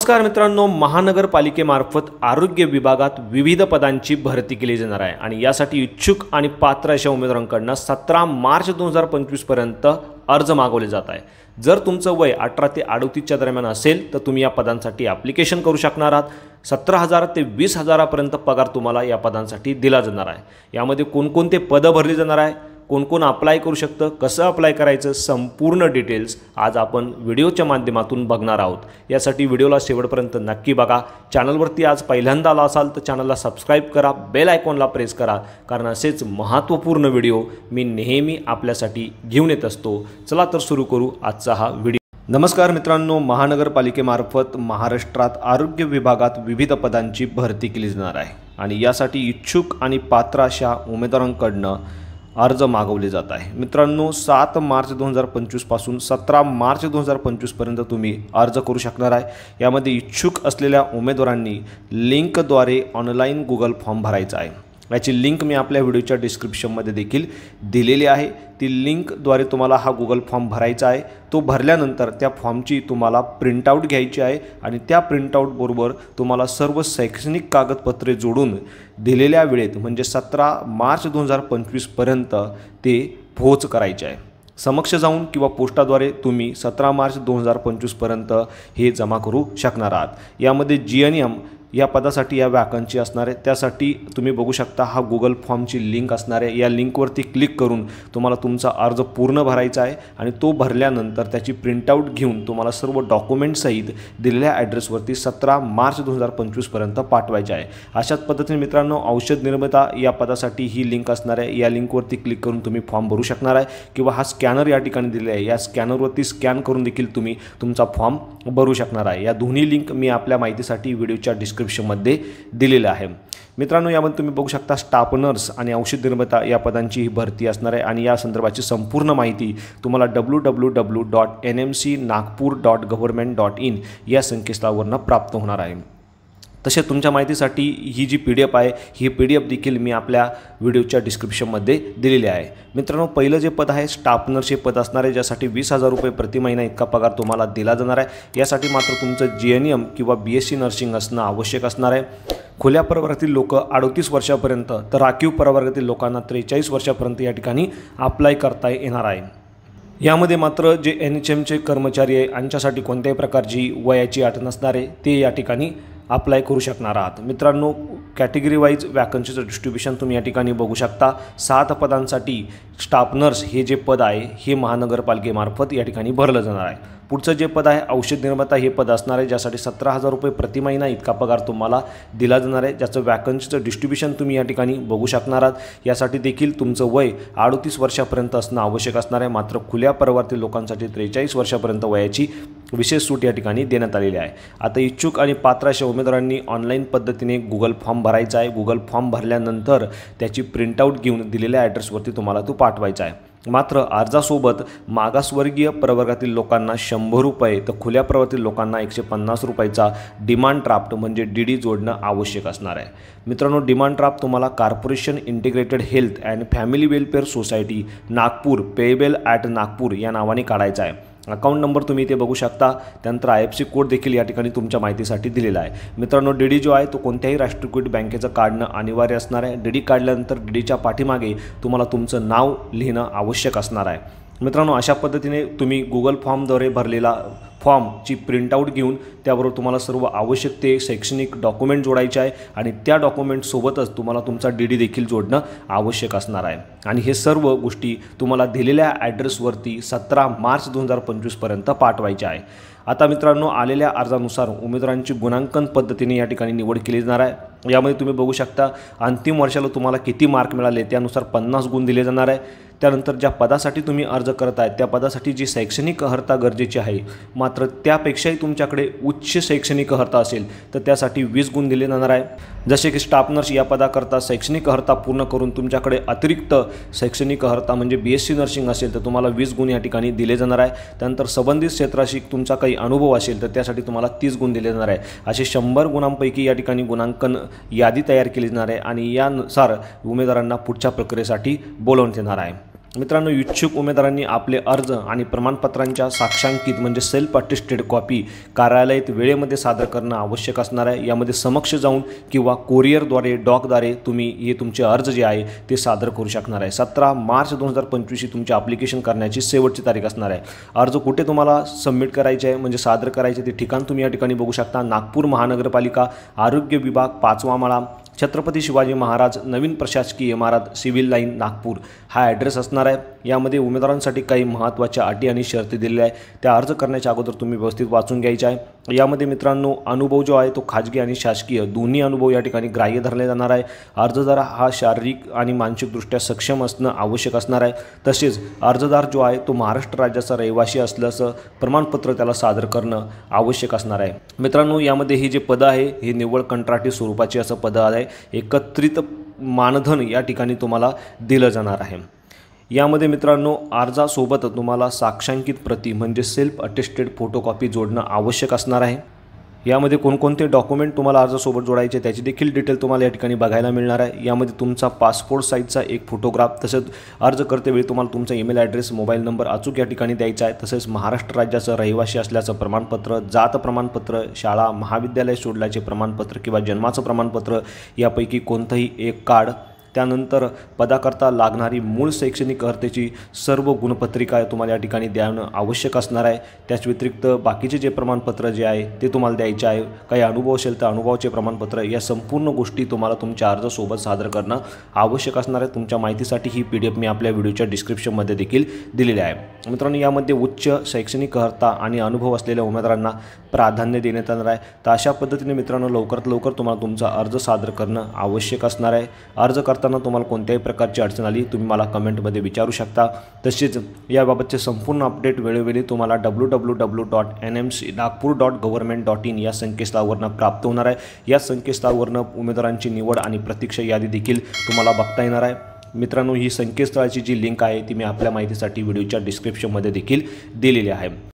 नमस्कार मित्रांनो, महानगरपालिकेमार्फत आरोग्य विभागात विविध पदांची भरती केली जाणार आहे आणि यासाठी इच्छुक आणि पात्र अशा उमेदवारांकडून 17 मार्च 2025 पर्यंत अर्ज मागवले जात आहे। जर तुमचं वय 18 ते 38 दरम्यान असेल तर तुम्ही या पदांसाठी ॲप्लिकेशन करू शकणार आहात। 17,000 ते 20,000 पर्यंत पगार तुम्हाला या पदांसाठी दिला जाणार आहे। यामध्ये कोणकोणते पद भरली जाणार आहे, कोण अप्लाय करू शकतं, कसं अप्लाय करायचं, संपूर्ण डिटेल्स आज आपण व्हिडिओच्या माध्यमातून बघणार आहोत। यासाठी व्हिडिओला शेवटपर्यंत नक्की बघा। चॅनलवरती आज पहिल्यांदा आला असाल तर चॅनलला सबस्क्राइब करा, बेल आयकॉनला प्रेस करा, कारण असेच महत्त्वपूर्ण व्हिडिओ मी नेहमी आपल्यासाठी घेऊन येत असतो। चला तर सुरू करू आजचा हा व्हिडिओ। नमस्कार मित्रांनो, महानगरपालिकेमार्फत महाराष्ट्रात आरोग्य विभागात विविध पदांची भरती केली जाणार आहे आणि यासाठी इच्छुक आणि पात्र अशा उमेदवारांकडून अर्ज मागवले जात आहे। मित्रांनो, 7 मार्च 2025 पासून 17 मार्च 2025 पर्यंत तुम्ही अर्ज करू शकणार आहे। यामध्ये इच्छुक असलेल्या उमेदवारांनी लिंकद्वारे ऑनलाईन गुगल फॉर्म भरायचा आहे। याची लिंक मी आपल्या व्हिडिओच्या डिस्क्रिप्शनमध्ये देखील दिलेली आहे। ती लिंकद्वारे तुम्हाला हा गुगल फॉर्म भरायचा आहे। तो भरल्यानंतर त्या फॉर्मची तुम्हाला प्रिंटआउट घ्यायची आहे आणि त्या प्रिंटआउटबरोबर तुम्हाला सर्व शैक्षणिक कागदपत्रे जोडून दिलेल्या वेळेत म्हणजे 17 मार्च 2025 पर्यंत ते पोहोच करायचे आहे। समक्ष जाऊन किंवा पोस्टाद्वारे तुम्ही 17 मार्च 2025 पर्यंत हे जमा करू शकणार आहात। यामध्ये GNM या पदासाठी या वॅकन्सी असणार आहे। त्यासाठी तुम्ही बघू शकता हा गुगल फॉर्मची लिंक असणार आहे। या लिंकवरती क्लिक करून तुम्हाला तुमचा अर्ज पूर्ण भरायचा आहे आणि तो भरल्यानंतर त्याची प्रिंटआउट घेऊन तुम्हाला सर्व डॉक्युमेंटसहित दिलेल्या ॲड्रेसवरती 17 मार्च 2025 पर्यंत पाठवायचे आहे। अशाच पद्धतीने मित्रांनो, औषध निर्माता या पदासाठी ही लिंक असणार आहे। या लिंकवरती क्लिक करून तुम्ही फॉर्म भरू शकणार आहे किंवा हा स्कॅनर या ठिकाणी दिलेला आहे, या स्कॅनरवरती स्कॅन करून देखील तुम्ही तुमचा फॉर्म भरू शकणार आहे। या दोन्ही लिंक मी आपल्या माहितीसाठी व्हिडिओच्या डिस्क्रिप्शनमध्ये दिलेलं आहे। मित्रांनो, यामध्ये तुम्ही बघू शकता स्टाफ नर्स आणि औषध निर्माता या पदांची ही भरती असणार आहे आणि या संदर्भाची संपूर्ण माहिती तुम्हाला www.nmcnagpur.government.in या संकेतस्थळावरून प्राप्त होणार आहे। तसेच तुमच्या माहितीसाठी ही जी PDF आहे, ही PDF देखील मी आपल्या व्हिडिओच्या डिस्क्रिप्शनमध्ये दिलेली आहे। मित्रांनो, पहिलं जे पद आहे स्टाफ नर्स हे पद असणार आहे, ज्यासाठी 20,000 रुपये प्रति महिना इतका पगार तुम्हाला दिला जाणार आहे। यासाठी मात्र तुमचं GNM किंवा BSc नर्सिंग असणं आवश्यक असणार आहे। खुल्या प्रवर्गातील लोक 38 वर्षापर्यंत तर राखीव प्रवर्गातील लोकांना 43 वर्षापर्यंत या ठिकाणी अप्लाय करता येणार आहे। यामध्ये मात्र जे NHMचे कर्मचारी आहे यांच्यासाठी कोणत्याही प्रकारची वयाची अट नसणार आहे, ते या ठिकाणी अप्लाय करू शकणार आहात। मित्रांनो, कॅटेगरी वाईज वॅकन्सीचं डिस्ट्रीब्युशन तुम्ही या ठिकाणी बघू शकता। 7 पदांसाठी स्टाफ नर्स हे जे पद आहे हे महानगरपालिकेमार्फत या ठिकाणी भरलं जाणार आहे। पुढचं जे पद आहे औषध निर्माता हे पद असणार आहे, ज्यासाठी 17,000 रुपये प्रति महिना इतका पगार तुम्हाला दिला जाणार आहे। ज्याचं वॅकन्सीचं डिस्ट्रीब्युशन तुम्ही या ठिकाणी बघू शकणार आहात। यासाठी देखील तुमचं वय 38 वर्षापर्यंत असणं आवश्यक असणार आहे। मात्र खुल्या प्रवर्गातील लोकांसाठी 43 वर्षापर्यंत वयाची विशेष सूट या ठिकाणी देण्यात आलेली आहे। आता इच्छुक आणि पात्र अशा उमेदवारांनी ऑनलाईन पद्धतीने गुगल फॉर्म भरायचा आहे। गुगल फॉर्म भरल्यानंतर त्याची प्रिंटआउट घेऊन दिलेल्या ॲड्रेसवरती तुम्हाला तो पाठवायचा आहे। मात्र अर्जासोबत मागासवर्गीय प्रवर्गातील लोकांना 100 रुपये तर खुल्या प्रवर्गातील लोकांना 150 रुपयाचा डिमांड ड्राफ्ट म्हणजे DD जोडणं आवश्यक असणार आहे। मित्रांनो, डिमांड ड्राफ्ट तुम्हाला corporation integrated health and family welfare society Nagpur payable at Nagpur या नावाने काढायचा आहे। अकाउंट नंबर तुम्ही इथे बघू शकता, त्यानंतर IFSC कोड देखील या ठिकाणी तुमच्या माहितीसाठी दिलेला आहे। मित्रांनो, DD जो आहे तो कोणत्याही राष्ट्रीयकृत बँकेचं काढणं अनिवार्य असणार आहे। DD काढल्यानंतर DDच्या पाठीमागे तुम्हाला तुमचं नाव लिहिणं आवश्यक असणार आहे। मित्रांनो, अशा पद्धतीने तुम्ही गुगल फॉर्मद्वारे भरलेला फॉर्मची प्रिंटआउट घेऊन त्याबरोबर तुम्हाला सर्व आवश्यक ते शैक्षणिक डॉक्युमेंट जोडायचे आहे आणि त्या डॉक्युमेंटसोबतच तुम्हाला तुमचा DD देखील जोडणं आवश्यक असणार आहे आणि हे सर्व गोष्टी तुम्हाला दिलेल्या ॲड्रेसवरती 17 मार्च 2025 पर्यंत पाठवायचे आहे। आता मित्रांनो, आलेल्या अर्जानुसार उमेदवारांची गुणांकन पद्धतीने या ठिकाणी निवड केली जाणार आहे। यामध्ये तुम्ही बघू शकता अंतिम वर्षाला तुम्हाला किती मार्क मिळाले त्यानुसार 50 गुण दिले जाणार आहे। त्यानंतर ज्या पदासाठी तुम्ही अर्ज करत आहे त्या पदासाठी जी शैक्षणिक अर्हता गरजेची आहे, मात्र त्यापेक्षाही तुमच्याकडे उच्च शैक्षणिक अर्हता असेल तर त्यासाठी 20 गुण दिले जाणार आहे। जसे की स्टाफ नर्स या पदाकरता शैक्षणिक अर्हता पूर्ण करून तुमच्याकडे अतिरिक्त शैक्षणिक अर्हता म्हणजे BSc नर्सिंग असेल तर तुम्हाला 20 गुण या ठिकाणी दिले जाणार आहे। त्यानंतर संबंधित क्षेत्राशी तुमचा काही अनुभव असेल तर त्यासाठी तुम्हाला 30 गुण दिले जाणार आहे। असे 100 गुणांपैकी या ठिकाणी गुणांकन यादी तयार केली जाणार आहे आणि यानुसार उमेदवारांना पुढच्या प्रक्रियेसाठी बोलावण्यात येणार आहे। मित्रांनो, इच्छुक उमेदवारांनी आपले अर्ज आणि प्रमाणपत्रांच्या साक्षांकित म्हणजे सेल्फ अटेस्टेड कॉपी कार्यालयात वेळेमध्ये सादर करणं आवश्यक असणार आहे। यामध्ये समक्ष जाऊन किंवा कोरिअरद्वारे डॉकद्वारे तुम्ही हे तुमचे अर्ज जे आहे ते सादर करू शकणार आहे। 17 मार्च 2025 ही तुमचे ॲप्लिकेशन करण्याची शेवटची तारीख असणार आहे। अर्ज कुठे तुम्हाला सबमिट करायचे आहे म्हणजे सादर करायचे ते ठिकाण तुम्ही या ठिकाणी बघू शकता। नागपूर महानगरपालिका, आरोग्य विभाग, 5वा माळा, छत्रपती शिवाजी महाराज नवीन प्रशासकीय इमारत, सिव्हिल लाईन, नागपूर हा ॲड्रेस असणार आहे। यामध्ये उमेदवारांसाठी काही महत्त्वाच्या अटी आणि शर्ती दिलेल्या आहे, त्या अर्ज करण्याच्या अगोदर तुम्ही व्यवस्थित वाचून घ्यायचे आहे। यामध्ये मित्रांनो, अनुभव जो आहे तो खाजगी आणि शासकीय दोन्ही अनुभव या ठिकाणी ग्राह्य धरले जाणार आहे। अर्जदार हा शारीरिक आणि मानसिकदृष्ट्या सक्षम असणं आवश्यक असणार आहे। तसेच अर्जदार जो आहे तो महाराष्ट्र राज्याचा रहिवासी असल्याचं प्रमाणपत्र त्याला सादर करणं आवश्यक असणार आहे। मित्रांनो, यामध्ये ही जे पदं आहे हे निव्वळ कंत्राटी स्वरूपाची असं पदं आहे। एकत्रित मानधन या ठिकाणी तुम्हाला दिलं जाणार आहे। यामध्ये मित्रांनो, अर्जासोबत तुम्हाला साक्षांकित प्रती म्हणजे सेल्फ अटेस्टेड फोटोकॉपी जोडणं आवश्यक असणार आहे। यामध्ये कोणकोणते डॉक्युमेंट तुम्हाला अर्जासोबत जोडायचे त्याची देखील डिटेल तुम्हाला या ठिकाणी बघायला मिळणार आहे। यामध्ये तुमचा पासपोर्ट साईजचा एक फोटोग्राफ, तसंच अर्ज करतेवेळी तुम्हाला तुमचा ईमेल ॲड्रेस, मोबाईल नंबर अचूक या ठिकाणी द्यायचा आहे। तसेच महाराष्ट्र राज्याचं रहिवासी असल्याचं प्रमाणपत्र, जात प्रमाणपत्र, शाळा महाविद्यालय सोडल्याचे प्रमाणपत्र किंवा जन्माचं प्रमाणपत्र यापैकी कोणतंही एक कार्ड, त्यानंतर पदाकरता लागणारी मूळ शैक्षणिक अर्हतेची सर्व गुणपत्रिका तुम्हाला या ठिकाणी द्यावणं आवश्यक असणार आहे। त्याच व्यतिरिक्त बाकीचे जे प्रमाणपत्र जे आहे ते तुम्हाला द्यायचे आहे। काही अनुभव असेल तर अनुभवाचे प्रमाणपत्र, या संपूर्ण गोष्टी तुम्हाला तुमच्या अर्जासोबत सादर करणं आवश्यक असणार आहे। तुमच्या माहितीसाठी ही PDF मी आपल्या व्हिडिओच्या डिस्क्रिप्शनमध्ये देखील दिलेली आहे। मित्रांनो, यामध्ये उच्च शैक्षणिक अर्हता आणि अनुभव असलेल्या उमेदवारांना प्राधान्य देण्यात येणार आहे। तर अशा पद्धतीने मित्रांनो, लवकरात लवकर तुम्हाला तुमचा अर्ज सादर करणं आवश्यक असणार आहे। अर्ज करताना तुम्हाला कोणत्याही प्रकारची अडचण आली तुम्ही मला कमेंटमध्ये विचारू शकता। तसेच याबाबतचे संपूर्ण अपडेट वेळोवेळी तुम्हाला www.nmc.nagpur.government.in या संकेतस्थळावरून प्राप्त होणार आहे। या संकेतस्थळावरून उमेदवारांची निवड आणि प्रतीक्षा यादी देखील तुम्हाला बघता येणार आहे। मित्रांनो, ही संकेतस्थळाची जी लिंक आहे ती मी आपल्या माहितीसाठी व्हिडिओच्या डिस्क्रिप्शनमध्ये देखील दिलेली आहे।